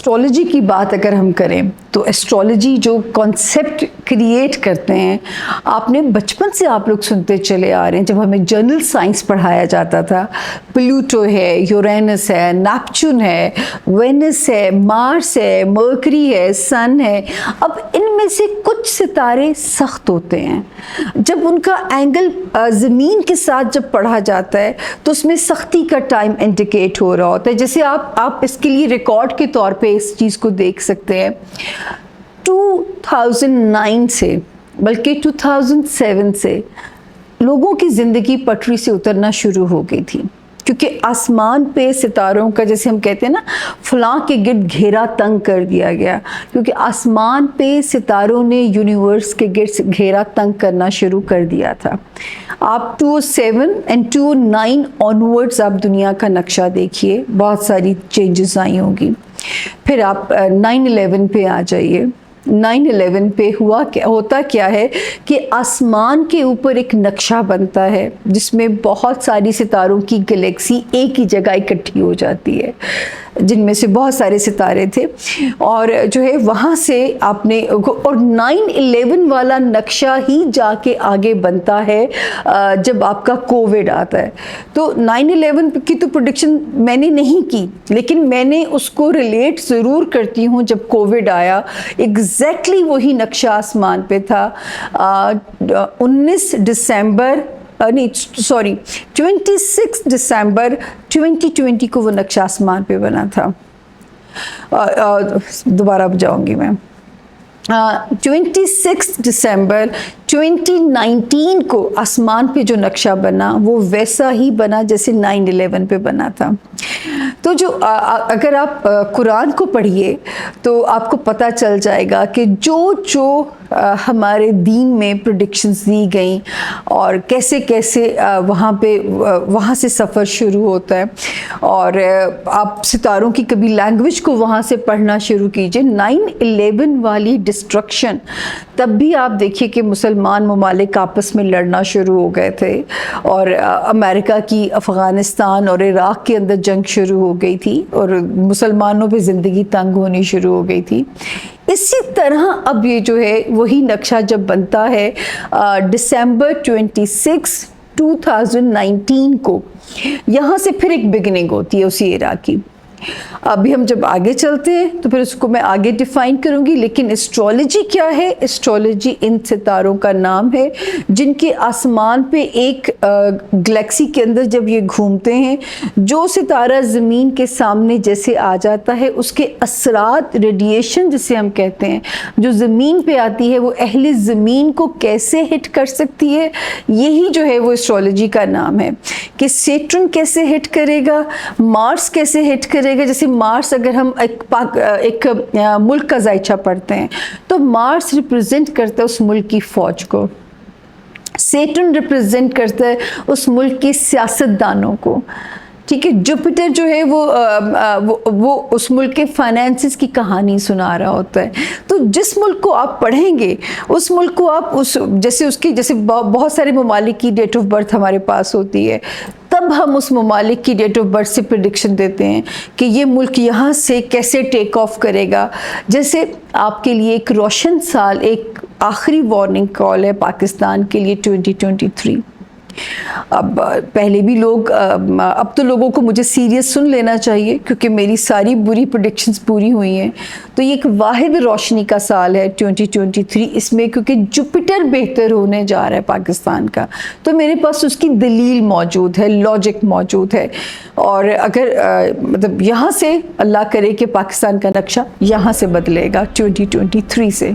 Astrology کی بات اگر ہم کریں تو ایسٹرولوجی جو کانسیپٹ کریٹ کرتے ہیں، آپ نے بچپن سے آپ لوگ سنتے چلے آ رہے ہیں، جب ہمیں جنرل سائنس پڑھایا جاتا تھا، پلوٹو ہے، یورینس ہے، نیپچون ہے، وینس ہے، مارس ہے، مرکری ہے، سن ہے۔ اب ان میں سے کچھ ستارے سخت ہوتے ہیں، جب ان کا اینگل زمین کے ساتھ جب پڑھا جاتا ہے تو اس میں سختی کا ٹائم انڈیکیٹ ہو رہا ہوتا ہے۔ جیسے آپ اس کے لیے ریکارڈ کے طور پہ اس چیز کو دیکھ سکتے ہیں، 2009 سے بلکہ 2007 سے لوگوں کی زندگی پٹری سے اترنا شروع ہو گئی تھی، کیونکہ آسمان پہ ستاروں کا، جیسے ہم کہتے ہیں نا، فلاں کے گرد گھیرا تنگ کر دیا گیا، کیونکہ آسمان پہ ستاروں نے یونیورس کے گرد گھیرا تنگ کرنا شروع کر دیا تھا۔ آپ 2007 اور 2009 آنورڈز آپ دنیا کا نقشہ دیکھیے، بہت ساری چینجز آئی ہوں گی۔ پھر آپ 9/11 پہ آ جائیے۔ 9/11 پہ ہوتا کیا ہے کہ آسمان کے اوپر ایک نقشہ بنتا ہے جس میں بہت ساری ستاروں کی گلیکسی ایک ہی جگہ اکٹھی ہو جاتی ہے، جن میں سے بہت سارے ستارے تھے، اور جو ہے وہاں سے آپ نے، اور 9/11 والا نقشہ ہی جا کے آگے بنتا ہے جب آپ کا کووڈ آتا ہے۔ تو 9/11 کی تو پریڈکشن میں نے نہیں کی، لیکن میں نے اس کو ریلیٹ ضرور کرتی ہوں۔ جب کووڈ آیا، ایگزیکٹلی وہی نقشہ آسمان پہ تھا۔ 26 دسمبر 2020 کو وہ نقشہ آسمان پہ بنا تھا۔ دوبارہ جاؤں گی میں، 26 دسمبر 2019 کو آسمان پہ جو نقشہ بنا وہ ویسا ہی بنا جیسے 9/11 پہ بنا تھا۔ تو اگر آپ قرآن کو پڑھیے تو آپ کو پتہ چل جائے گا کہ جو ہمارے دین میں پریڈکشنز دی گئیں اور کیسے وہاں سے سفر شروع ہوتا ہے، اور آپ ستاروں کی کبھی لینگویج کو وہاں سے پڑھنا شروع کیجئے۔ 9/11 والی ڈسٹرکشن، تب بھی آپ دیکھیے کہ مسلمان ممالک آپس میں لڑنا شروع ہو گئے تھے، اور امریکہ کی افغانستان اور عراق کے اندر جنگ شروع ہو گئی تھی، اور مسلمانوں پہ زندگی تنگ ہونی شروع ہو گئی تھی۔ اسی طرح اب یہ جو ہے وہی نقشہ جب بنتا ہے دسمبر 26 2019 کو، یہاں سے پھر ایک بگننگ ہوتی ہے اسی ایرا کی۔ ابھی ہم جب آگے چلتے ہیں تو پھر اس کو میں آگے ڈیفائن کروں گی، لیکن ایسٹرولوجی کیا ہے؟ ایسٹرولوجی ان ستاروں کا نام ہے جن کے آسمان پہ ایک گلیکسی کے اندر جب یہ گھومتے ہیں، جو ستارہ زمین کے سامنے جیسے آ جاتا ہے، اس کے اثرات، ریڈیشن جسے ہم کہتے ہیں، جو زمین پہ آتی ہے، وہ اہل زمین کو کیسے ہٹ کر سکتی ہے، یہی جو ہے وہ ایسٹرولوجی کا نام ہے۔ کہ سیٹرن کیسے ہٹ کرے گا، مارس کیسے ہٹ کرے گا۔ جیسے مارس، اگر ہم ایک ملک کا ذائچہ پڑھتے ہیں تو مارس ریپرزینٹ کرتا ہے اس ملک کی فوج کو، سیٹرن ریپرزینٹ کرتا ہے اس ملک کے سیاستدانوں کو، ٹھیک ہے۔ جوپیٹر جو ہے وہ اس ملک کے فائنینسز کی کہانی سنا رہا ہوتا ہے۔ تو جس ملک کو آپ پڑھیں گے، اس ملک کو آپ جیسے بہت سارے ممالک کی ڈیٹ آف برتھ ہمارے پاس ہوتی ہے، تب ہم اس ممالک کی ڈیٹ آف برتھ سے پریڈکشن دیتے ہیں کہ یہ ملک یہاں سے کیسے ٹیک آف کرے گا۔ جیسے آپ کے لیے ایک روشن سال، ایک آخری وارننگ کال ہے پاکستان کے لیے 2023۔ اب پہلے بھی اب تو لوگوں کو مجھے سیریس سن لینا چاہیے، کیونکہ میری ساری بری پریڈکشنز پوری ہوئی ہیں۔ تو یہ ایک واحد روشنی کا سال ہے 2023 اس میں، کیونکہ جوپیٹر بہتر ہونے جا رہا ہے پاکستان کا، تو میرے پاس اس کی دلیل موجود ہے، لاجک موجود ہے۔ اور اگر مطلب یہاں سے اللہ کرے کہ پاکستان کا نقشہ یہاں سے بدلے گا 2023 سے۔